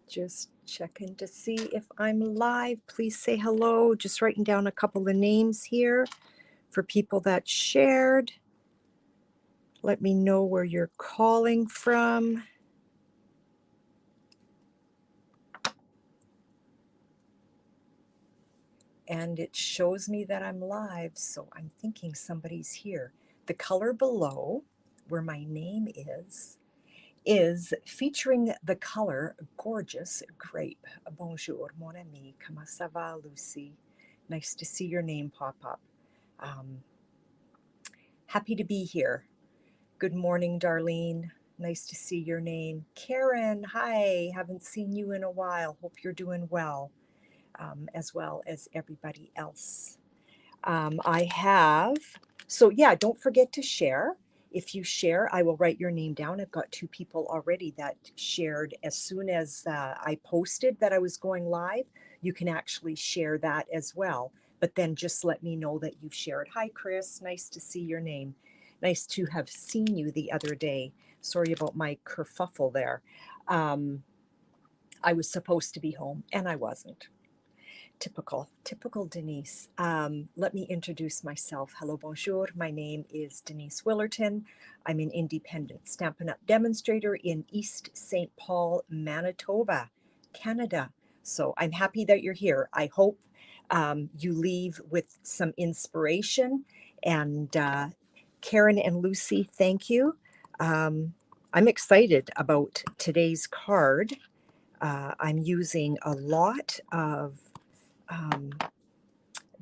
Just checking to see if I'm live. Please say hello. Just writing down a couple of names here for people that shared. Let me know where you're calling from. And it shows me that I'm live, so I'm thinking somebody's here. The color below, where my name is featuring the color Gorgeous Grape. Bonjour, mon ami. Comment ça va, Lucy? Nice to see your name pop up. Happy to be here. Good morning, Darlene. Nice to see your name. Karen, hi. Haven't seen you in a while. Hope you're doing well, as well as everybody else. So yeah, don't forget to share. If you share, I will write your name down. I've got 2 people already that shared as soon as I posted that I was going live. You can actually share that as well. But then just let me know that you've shared. Hi, Chris. Nice to see your name. Nice to have seen you the other day. Sorry about my kerfuffle there. I was supposed to be home and I wasn't. Typical Denise. Let me introduce myself. Hello, bonjour. My name is Denise Willerton. I'm an independent Stampin Up demonstrator in East St. Paul, Manitoba, Canada. So I'm happy that you're here. I hope you leave with some inspiration. And Karen and Lucy, thank you. I'm excited about today's card. I'm using a lot of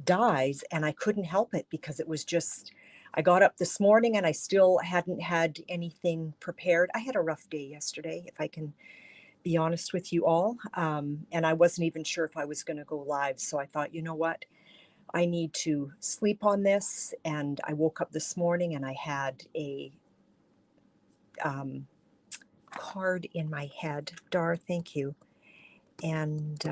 dies, and I couldn't help it because it was just, I got up this morning and I still hadn't had anything prepared. I had a rough day yesterday, if I can be honest with you all. And I wasn't even sure if I was going to go live. So I thought, you know what? I need to sleep on this. And I woke up this morning and I had a card in my head. Dar, thank you. And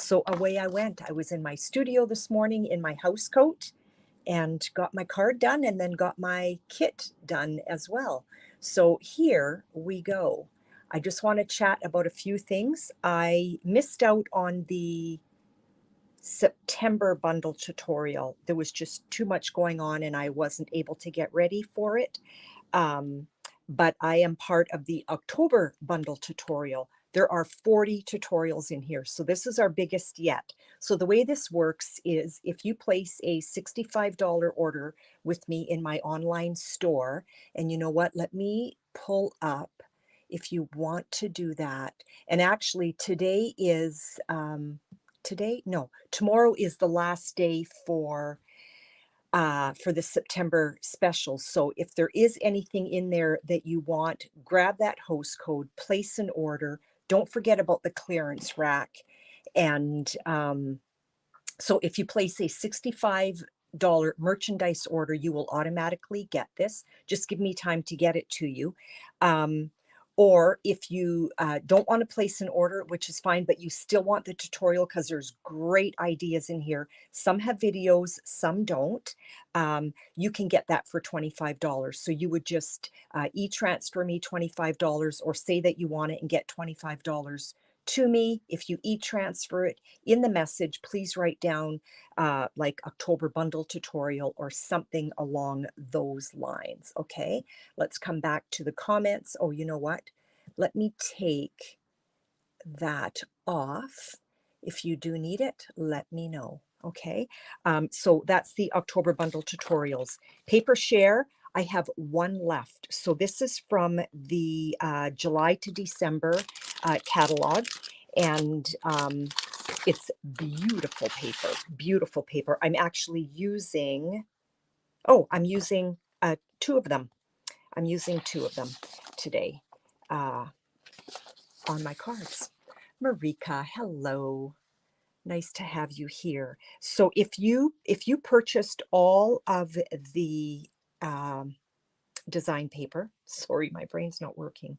so away I went. I was in my studio this morning in my house coat and got my card done and then got my kit done as well. So here we go. I just want to chat about a few things. I missed out on the September bundle tutorial. There was just too much going on and I wasn't able to get ready for it. But I am part of the October bundle tutorial. There are 40 tutorials in here. So this is our biggest yet. So the way this works is if you place a $65 order with me in my online store, and you know what, let me pull up if you want to do that. And actually today is, tomorrow is the last day for the September specials. So if there is anything in there that you want, grab that host code, place an order. Don't forget about the clearance rack. And so if you place a $65 merchandise order, you will automatically get this. Just give me time to get it to you. Or if you don't want to place an order, which is fine, but you still want the tutorial because there's great ideas in here. Some have videos, some don't. You can get that for $25. So you would just e-transfer me $25 or say that you want it and get $25 to me. If you e-transfer it in the message, please write down like October bundle tutorial or something along those lines. Okay, let's come back to the comments. Oh, you know what? Let me take that off. If you do need it, let me know. Okay, so that's the October bundle tutorials. Paper share, I have one left. So this is from the July to December catalog, and it's beautiful paper, beautiful paper. I'm actually using, I'm using 2 of them. I'm using 2 of them today on my cards. Marika, hello. Nice to have you here. So if you purchased all of the design paper, sorry, my brain's not working.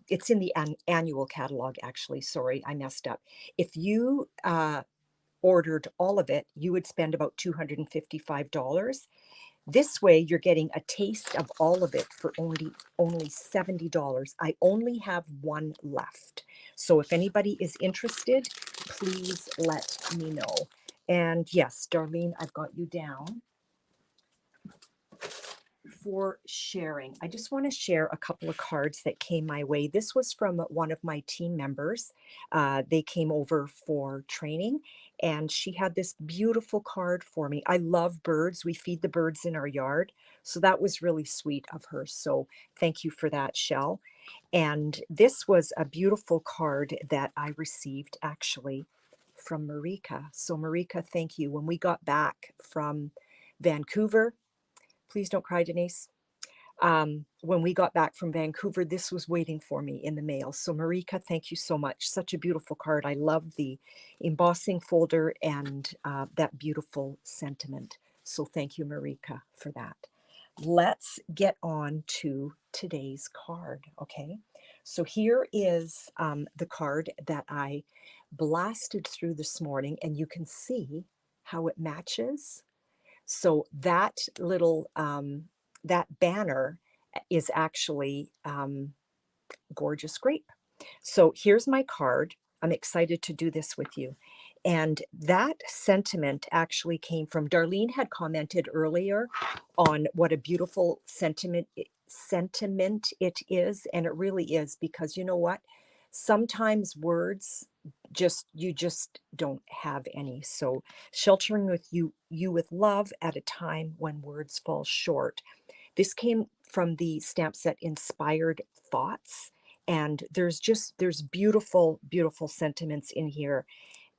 It's in the annual catalog, actually. Sorry, I messed up. If you ordered all of it, you would spend about $255. This way you're getting a taste of all of it for only $70. I only have one left. So if anybody is interested, please let me know. And yes, Darlene, I've got you down for sharing. I just want to share a couple of cards that came my way. This was from one of my team members. They came over for training, and she had this beautiful card for me. I love birds. We feed the birds in our yard. So that was really sweet of her. So thank you for that, Shell. And this was a beautiful card that I received actually from Marika. So Marika, thank you. When we got back from Vancouver, please don't cry, Denise. When we got back from Vancouver, this was waiting for me in the mail. So Marika, thank you so much. Such a beautiful card. I love the embossing folder and that beautiful sentiment. So thank you, Marika, for that. Let's get on to today's card, okay? So here is the card that I blasted through this morning, and you can see how it matches. So that little, that banner is actually gorgeous grape. So here's my card. I'm excited to do this with you. And that sentiment actually came from, Darlene had commented earlier on what a beautiful sentiment it is. And it really is, because you know what? Sometimes words you just don't have any. So sheltering with you with love at a time when words fall short. This came from the stamp set Inspired Thoughts. And there's beautiful, beautiful sentiments in here.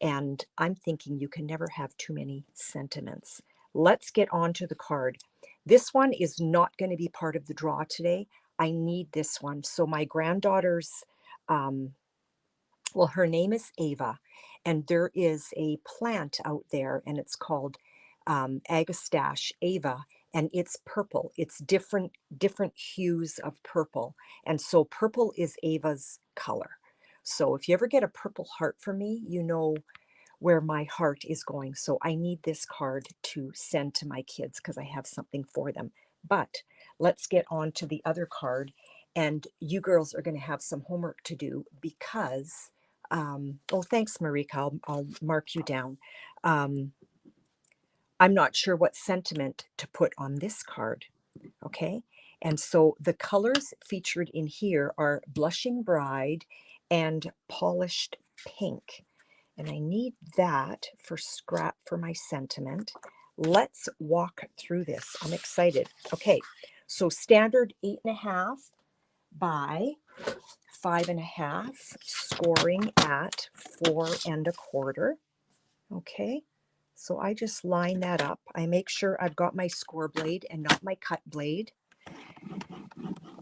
And I'm thinking you can never have too many sentiments. Let's get on to the card. This one is not going to be part of the draw today. I need this one. So my granddaughter's, well, her name is Ava, and there is a plant out there, and it's called Agastache Ava, and it's purple. It's different hues of purple, and so purple is Ava's color. So if you ever get a purple heart from me, you know where my heart is going. So I need this card to send to my kids because I have something for them. But let's get on to the other card, and you girls are going to have some homework to do because oh, thanks, Marika. I'll mark you down. I'm not sure what sentiment to put on this card, okay? And so the colors featured in here are Blushing Bride and Polished Pink. And I need that for scrap for my sentiment. Let's walk through this. I'm excited. Okay, so standard 8.5 by 5.5, scoring at 4.25. Okay, so I just line that up. I make sure I've got my score blade and not my cut blade.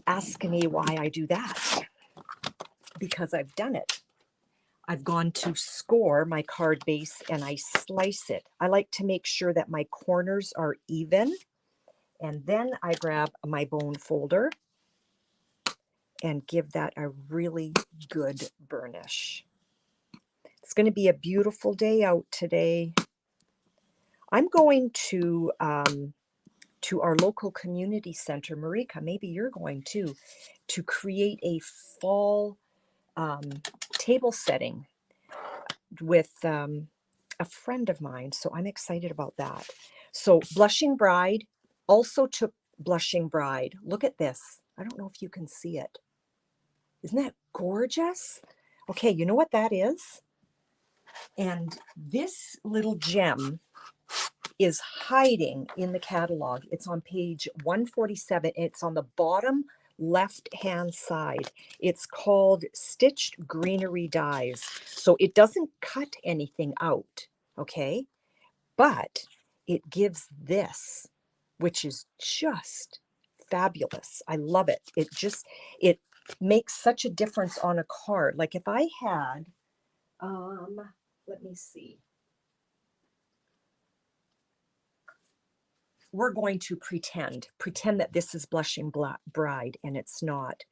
Ask me why I do that. Because I've done it. I've gone to score my card base and I slice it. I like to make sure that my corners are even. And then I grab my bone folder and give that a really good burnish. It's going to be a beautiful day out today. I'm going to our local community center. Marika, maybe you're going to create a fall table setting with a friend of mine. So I'm excited about that. So Blushing Bride also took Blushing Bride. Look at this. I don't know if you can see it. Isn't that gorgeous? Okay, you know what that is? And this little gem is hiding in the catalog. It's on page 147. It's on the bottom left-hand side. It's called Stitched Greenery Dies. So it doesn't cut anything out, okay? But it gives this, which is just fabulous. I love it. It makes such a difference on a card. Like if I had, let me see. We're going to pretend that this is Blushing Bride and it's not.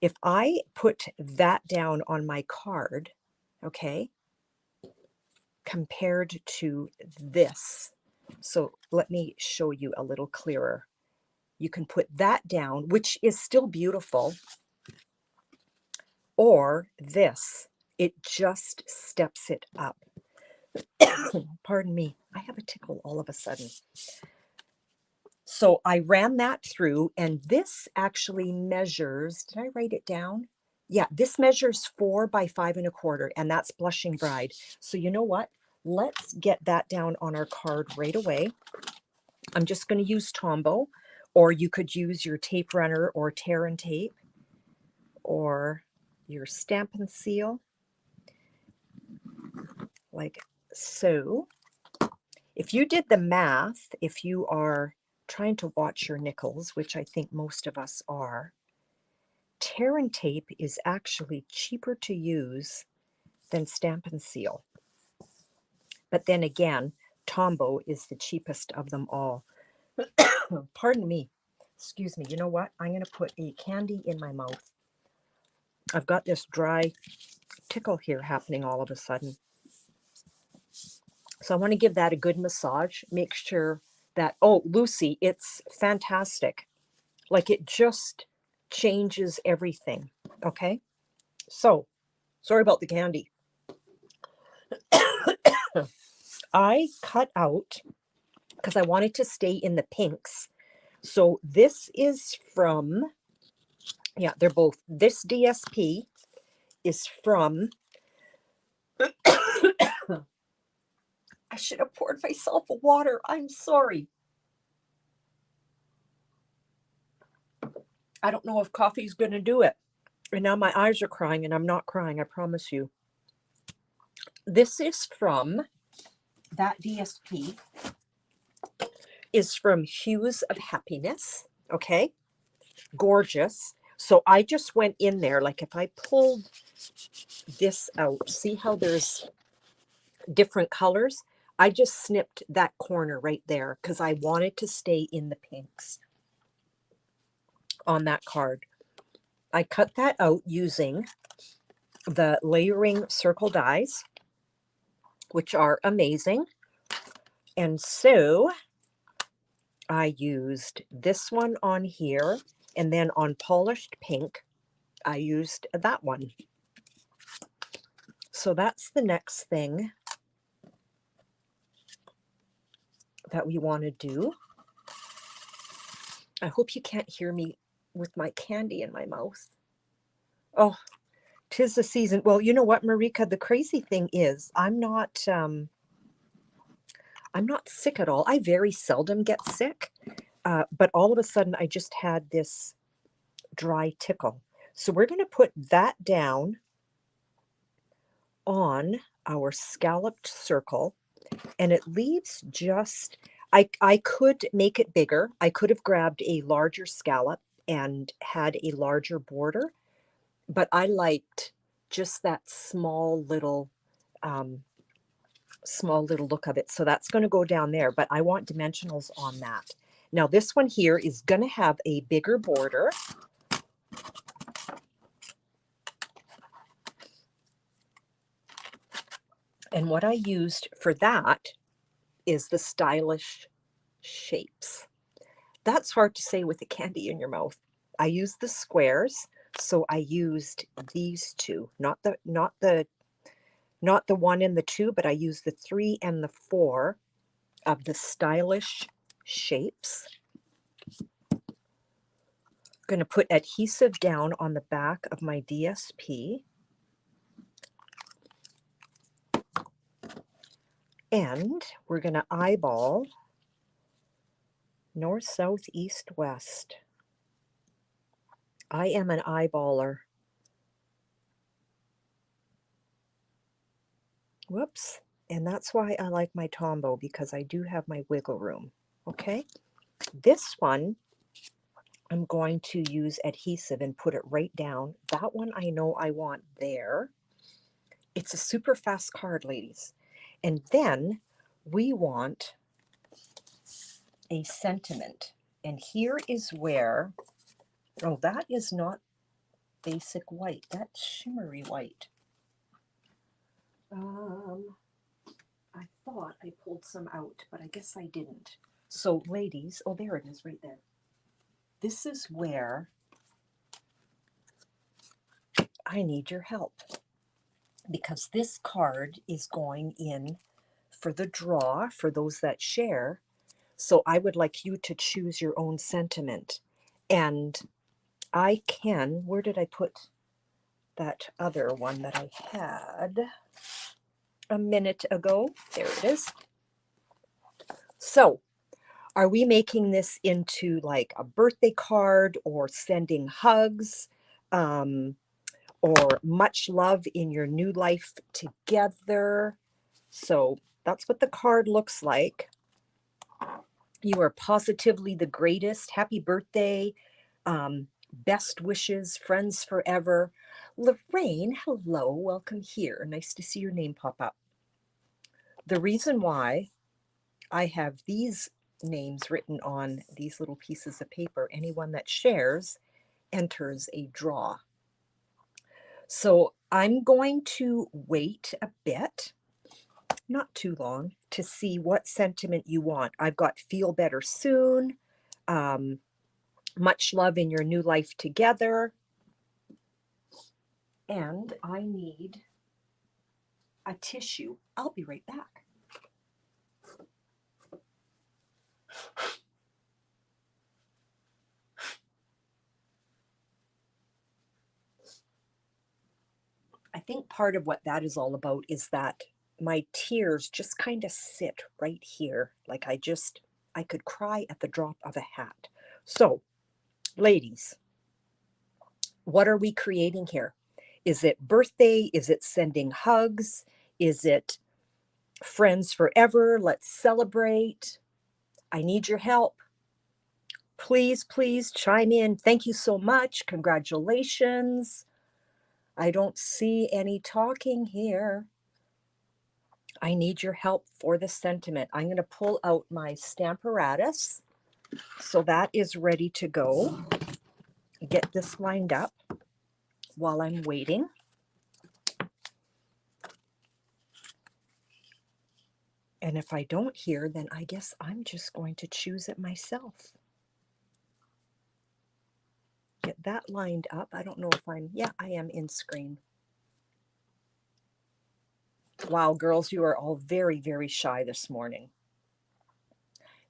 If I put that down on my card, okay, compared to this, So let me show you a little clearer. You can put that down, which is still beautiful, or this. It just steps it up. Pardon me. I have a tickle all of a sudden. So I ran that through, and this actually measures, did I write it down? Yeah, this measures 4 by 5 1/4, and that's Blushing Bride. So you know what? Let's get that down on our card right away. I'm just going to use Tombow, or you could use your tape runner or tear and tape, or your Stampin' Seal, like so. If you did the math, if you are trying to watch your nickels, which I think most of us are, tear and tape is actually cheaper to use than Stampin' Seal. But then again, Tombow is the cheapest of them all. Pardon me. Excuse me. You know what? I'm going to put a candy in my mouth. I've got this dry tickle here happening all of a sudden. So I want to give that a good massage. Make sure that, oh, Lucy, it's fantastic. Like it just changes everything. Okay? So, sorry about the candy. I cut out, because I wanted to stay in the pinks. So this is from, yeah, they're both, this DSP is from, I should have poured myself a water. I'm sorry. I don't know if coffee's going to do it. And now my eyes are crying, and I'm not crying, I promise you. This is from, that DSP is from Hues of Happiness. Okay? Gorgeous. So I just went in there, like if I pulled this out, see how there's different colors? I just snipped that corner right there because I wanted to stay in the pinks on that card. I cut that out using the layering circle dies, which are amazing. And so I used this one on here, and then on polished pink, I used that one. So that's the next thing that we want to do. I hope you can't hear me with my candy in my mouth. Oh, 'tis the season. Well, you know what, Marika, the crazy thing is I'm not sick at all. I very seldom get sick, but all of a sudden I just had this dry tickle. So we're going to put that down on our scalloped circle, and it leaves just, I could make it bigger. I could have grabbed a larger scallop and had a larger border, but I liked just that small little look of it. So that's going to go down there, but I want dimensionals on that. Now this one here is going to have a bigger border. And what I used for that is the stylish shapes. That's hard to say with the candy in your mouth. I used the squares, so I used these two, not the 1 and the 2, but I used the 3 and the 4 of the stylish shapes. I'm going to put adhesive down on the back of my DSP. And we're going to eyeball north, south, east, west. I am an eyeballer. Whoops. And that's why I like my Tombow, because I do have my wiggle room. Okay. This one, I'm going to use adhesive and put it right down. That one I know I want there. It's a super fast card, ladies. And then we want a sentiment. And here is where, oh, that is not basic white. That's shimmery white. I thought I pulled some out, but I guess I didn't. So ladies, oh, there it is right there. This is where I need your help, because this card is going in for the draw for those that share. So I would like you to choose your own sentiment. And I can, where did I put that other one that I had a minute ago? There it is. So are we making this into like a birthday card, or sending hugs, or much love in your new life together? So that's what the card looks like. You are positively the greatest. Happy birthday. Best wishes, friends forever. Lorraine, hello, welcome here. Nice to see your name pop up. The reason why I have these names written on these little pieces of paper, anyone that shares enters a draw. So I'm going to wait a bit, not too long, to see what sentiment you want. I've got feel better soon, much love in your new life together, and I need a tissue. I'll be right back. I think part of what that is all about is that my tears just kind of sit right here. Like I could cry at the drop of a hat. So, ladies, what are we creating here? Is it birthday? Is it sending hugs? Is it friends forever? Let's celebrate. I need your help. Please, please chime in. Thank you so much. Congratulations. I don't see any talking here. I need your help for the sentiment. I'm going to pull out my Stamparatus. So that is ready to go. Get this lined up while I'm waiting. And if I don't hear, then I guess I'm just going to choose it myself. Get that lined up. I don't know if yeah, I am in screen. Wow, girls, you are all very, very shy this morning.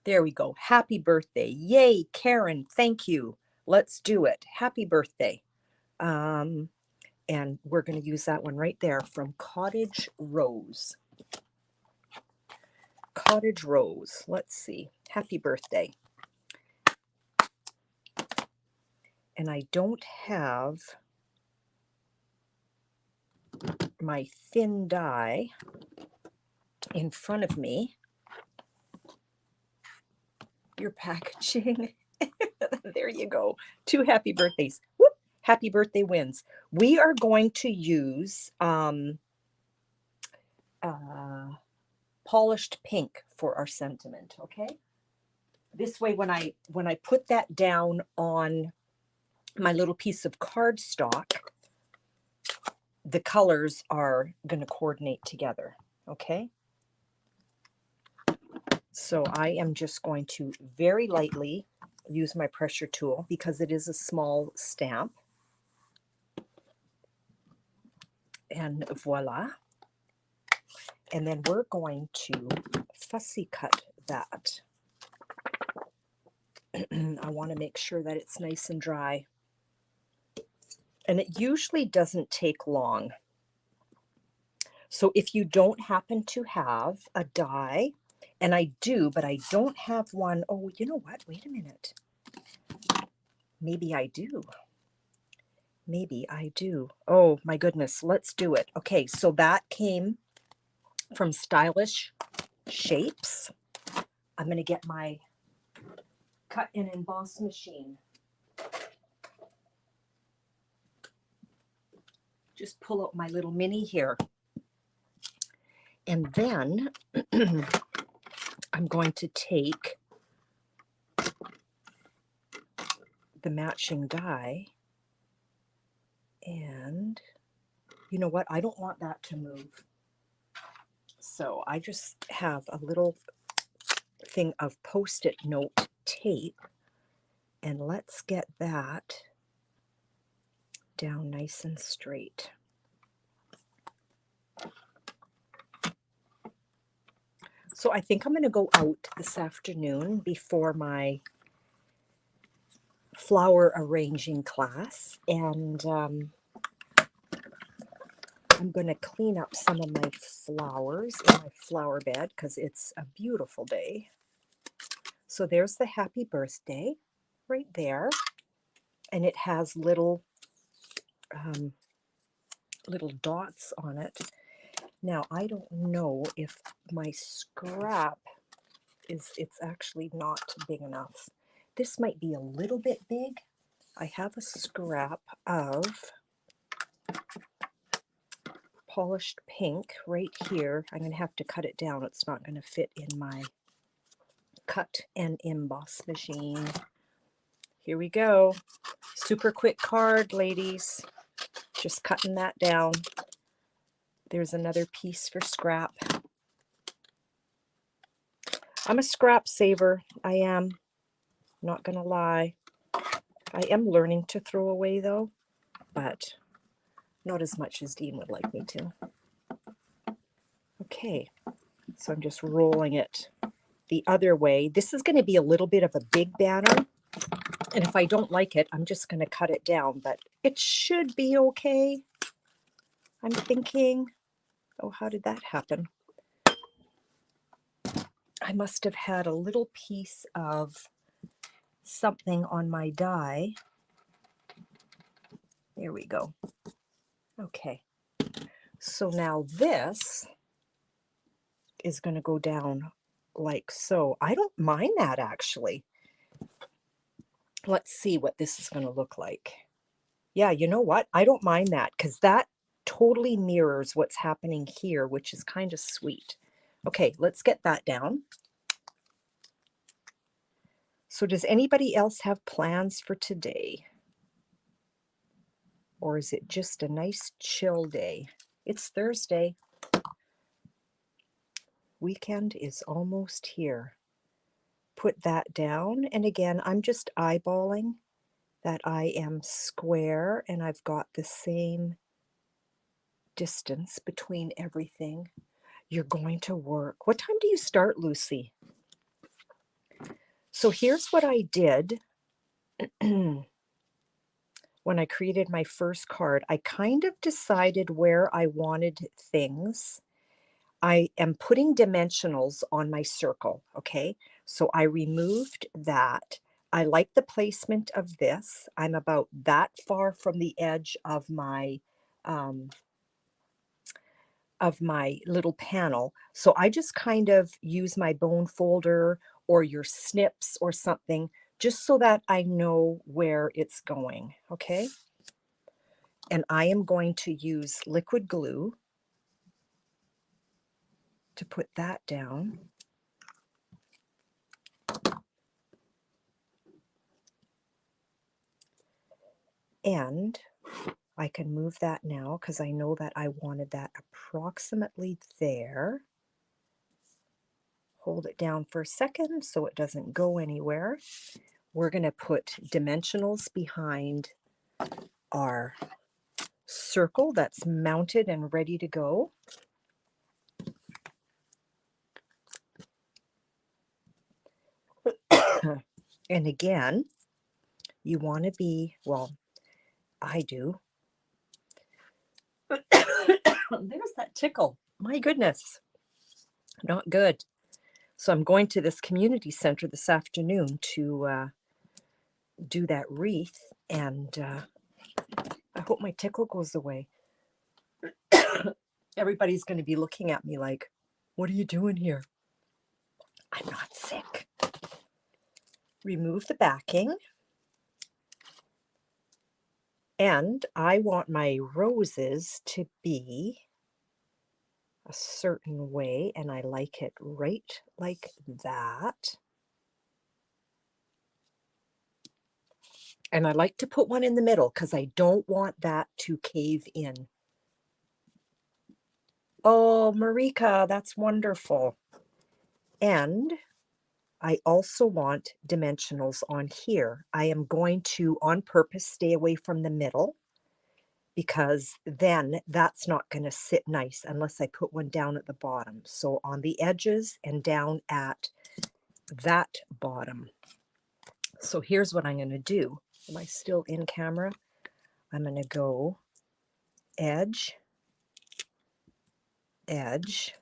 There we go. Happy birthday. Yay, Karen. Thank you. Let's do it. Happy birthday. And we're going to use that one right there from Cottage Rose. Cottage Rose. Let's see. Happy birthday. And I don't have my thin die in front of me. Your packaging. There you go. 2 happy birthdays. Whoop. Happy birthday wins. We are going to use polished pink for our sentiment, okay? This way, when I put that down on my little piece of cardstock, the colors are going to coordinate together, okay? So I am just going to very lightly use my pressure tool because it is a small stamp. And voila. And then we're going to fussy cut that. I want to make sure that it's nice and dry. And it usually doesn't take long. So if you don't happen to have a die, and I do, but I don't have one. Oh, you know what? Wait a minute. Maybe I do. Maybe I do. Oh my goodness. Let's do it. Okay, so that came from Stylish Shapes. I'm going to get my cut and emboss machine. Just pull out my little mini here. And then I'm going to take the matching die, and you know what? I don't want that to move. So I just have a little thing of Post-it note tape, and let's get that down nice and straight. So I think I'm going to go out this afternoon before my flower arranging class, and I'm going to clean up some of my flowers in my flower bed because it's a beautiful day. So there's the happy birthday right there, and it has little little dots on it. Now I don't know if my scrap it's actually not big enough. This might be a little bit big. I have a scrap of polished pink right here. I'm going to have to cut it down. It's not going to fit in my cut and emboss machine. Here we go. Super quick card, ladies. Just cutting that down. There's another piece for scrap. I'm a scrap saver. I am. Not going to lie. I am learning to throw away though, but not as much as Dean would like me to. Okay, so I'm just rolling it the other way. This is going to be a little bit of a big banner, and if I don't like it, I'm just going to cut it down, but it should be okay. I'm thinking, oh, how did that happen? I must have had a little piece of something on my die. There we go. Okay, so now this is going to go down like so. I don't mind that actually. Let's see what this is going to look like. Yeah, you know what? I don't mind that because that totally mirrors what's happening here, which is kind of sweet. Okay, let's get that down. So does anybody else have plans for today? Or is it just a nice chill day? It's Thursday. Weekend is almost here. Put that down. And again, I'm just eyeballing that I am square and I've got the same distance between everything. You're going to work. What time do you start, Lucy? So here's what I did when I created my first card. I kind of decided where I wanted things. I am putting dimensionals on my circle, okay? So I removed that. I like the placement of this. I'm about that far from the edge of my little panel. So I just kind of use my bone folder or your snips or something just so that I know where it's going, okay? And I am going to use liquid glue to put that down. And I can move that now because I know that I wanted that approximately there. Hold it down for a second so it doesn't go anywhere. We're going to put dimensionals behind our circle that's mounted and ready to go. And again, you want to be, well, I do. There's that tickle. My goodness. Not good. So I'm going to this community center this afternoon to do that wreath, and I hope my tickle goes away. Everybody's going to be looking at me like, what are you doing here? I'm not sick. Remove the backing. And I want my roses to be a certain way, and I like it right like that. And I like to put one in the middle because I don't want that to cave in. Oh, Marika, that's wonderful. And I also want dimensionals on here. I am going to, on purpose, stay away from the middle because then that's not going to sit nice unless I put one down at the bottom. So on the edges and down at that bottom. So here's what I'm going to do. Am I still in camera? I'm going to go edge, edge.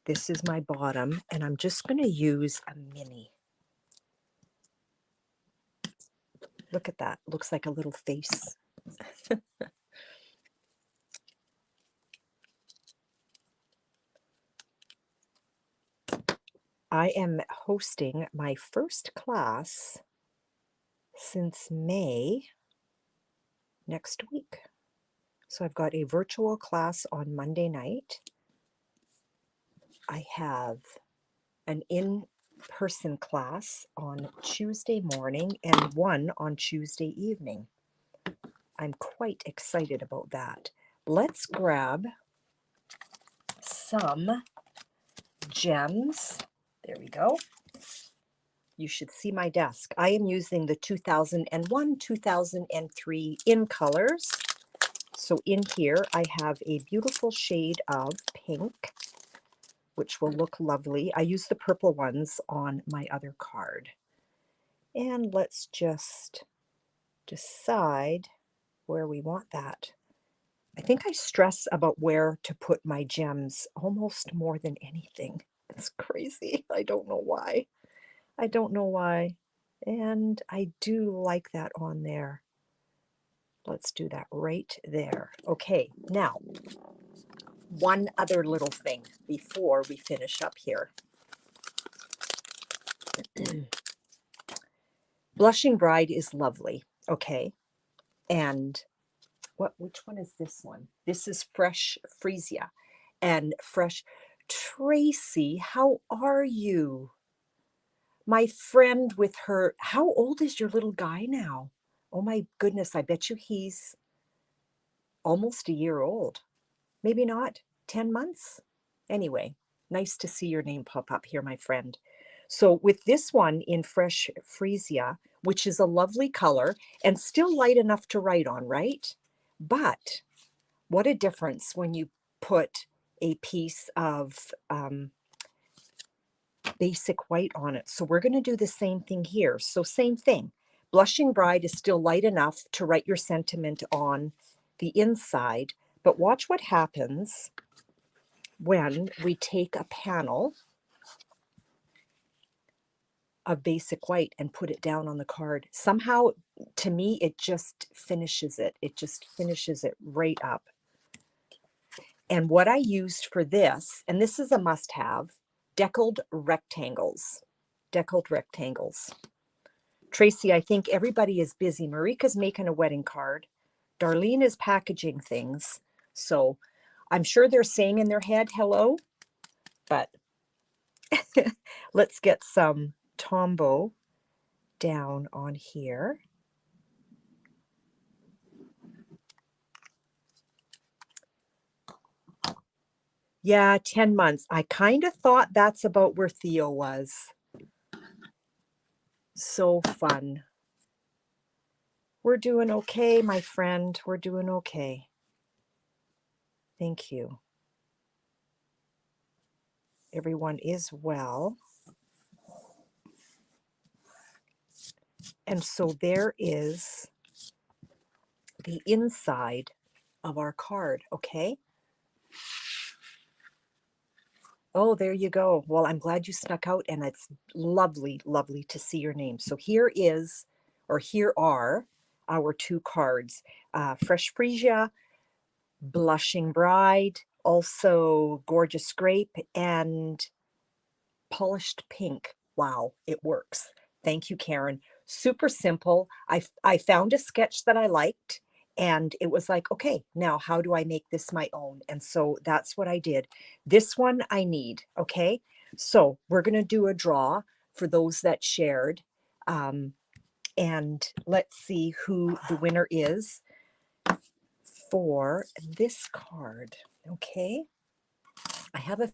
This is my bottom, and I'm just going to use a mini. Look at that. Looks like a little face. I am hosting my first class since May next week. So I've got a virtual class on Monday night. I have an in-person class on Tuesday morning and one on Tuesday evening. I'm quite excited about that. Let's grab some gems. There we go. You should see my desk. I am using the 2001, 2003 in colors. So in here, I have a beautiful shade of pink, which will look lovely. I use the purple ones on my other card. And let's just decide where we want that. I think I stress about where to put my gems almost more than anything. It's crazy. I don't know why. I don't know why. And I do like that on there. Let's do that right there. Okay, now, one other little thing before we finish up here. Blushing Bride is lovely, okay? And which one is this one? This is Fresh Freesia. And Fresh Tracy, how are you? My friend with her, how old is your little guy now? Oh my goodness, I bet you he's almost a year old. Maybe not, 10 months? Anyway, nice to see your name pop up here, my friend. So with this one in Fresh Freesia, which is a lovely color and still light enough to write on, right? But what a difference when you put a piece of basic white on it. So we're going to do the same thing here. So same thing. Blushing Bride is still light enough to write your sentiment on the inside, but watch what happens when we take a panel of basic white and put it down on the card. Somehow, to me, it just finishes it. It just finishes it right up. And what I used for this, and this is a must-have, deckled rectangles. Deckled rectangles. Tracy, I think everybody is busy. Marika's making a wedding card. Darlene is packaging things. So I'm sure they're saying in their head, hello, but let's get some Tombow down on here. Yeah, 10 months. I kind of thought that's about where Theo was. So fun. We're doing okay, my friend. We're doing okay. Thank you. Everyone is well. And so there is the inside of our card, okay? Oh, there you go. Well, I'm glad you snuck out, and it's lovely, lovely to see your name. So here are our two cards. Fresh Freesia, Blushing Bride, also Gorgeous Grape, and Polished Pink. Wow, it works. Thank you, Karen. Super simple. I found a sketch that I liked, and it was like, okay, now how do I make this my own? And so that's what I did. This one I need, okay? So we're going to do a draw for those that shared. And let's see who the winner is for this card. Okay, I have a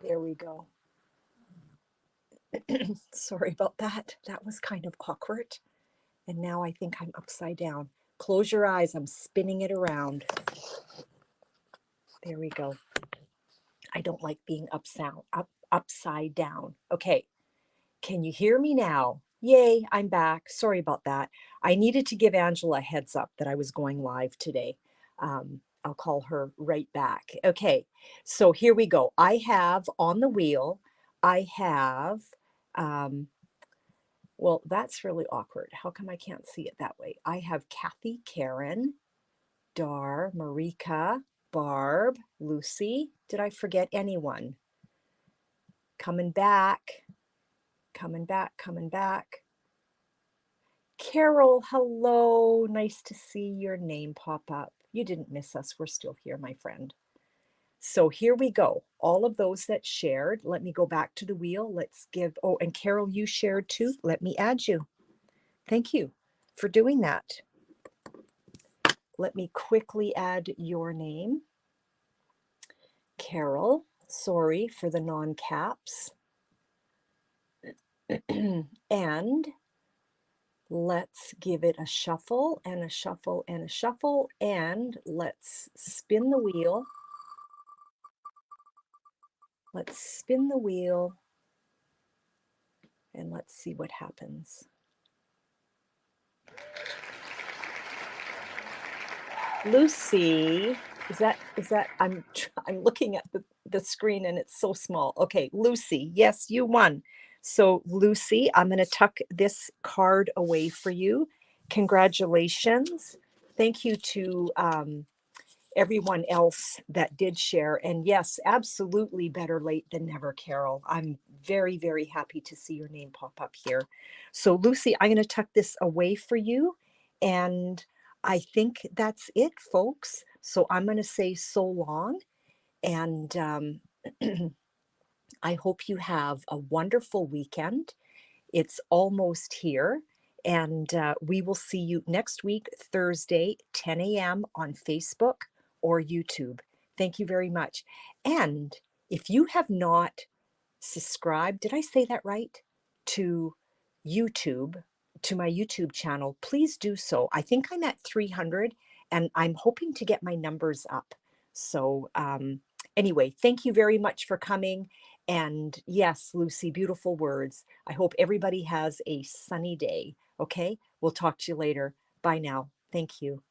there we go. Sorry about that. That was kind of awkward. And now I think I'm upside down. Close your eyes. I'm spinning it around. There we go. I don't like being upside down. Okay. Can you hear me now? Yay, I'm back. Sorry about that. I needed to give Angela a heads up that I was going live today. I'll call her right back. Okay, so here we go. I have on the wheel, I have, well, that's really awkward. How come I can't see it that way? I have Kathy, Karen, Dar, Marika, Barb, Lucy. Did I forget anyone? Coming back, coming back, coming back. Carol, hello. Nice to see your name pop up. You didn't miss us. We're still here, my friend. So here we go. All of those that shared, let me go back to the wheel. Let's give, oh, and Carol, you shared too. Let me add you. Thank you for doing that. Let me quickly add your name. Carol, sorry for the non-caps. And let's give it a shuffle and a shuffle and a shuffle, and let's spin the wheel. Let's spin the wheel and let's see what happens. Lucy, is that I'm looking at the screen and it's so small. Okay, Lucy, yes, you won. So Lucy, I'm going to tuck this card away for you. Congratulations. Thank you to everyone else that did share. And yes, absolutely better late than never, Carol. I'm very, very happy to see your name pop up here. So Lucy, I'm going to tuck this away for you. And I think that's it, folks. So I'm going to say so long. And I hope you have a wonderful weekend. It's almost here. And we will see you next week, Thursday, 10 a.m. on Facebook or YouTube. Thank you very much. And if you have not subscribed, did I say that right? To YouTube, to my YouTube channel, please do so. I think I'm at 300 and I'm hoping to get my numbers up. So anyway, thank you very much for coming. And yes, Lucy, beautiful words. I hope everybody has a sunny day. Okay. We'll talk to you later. Bye now. Thank you.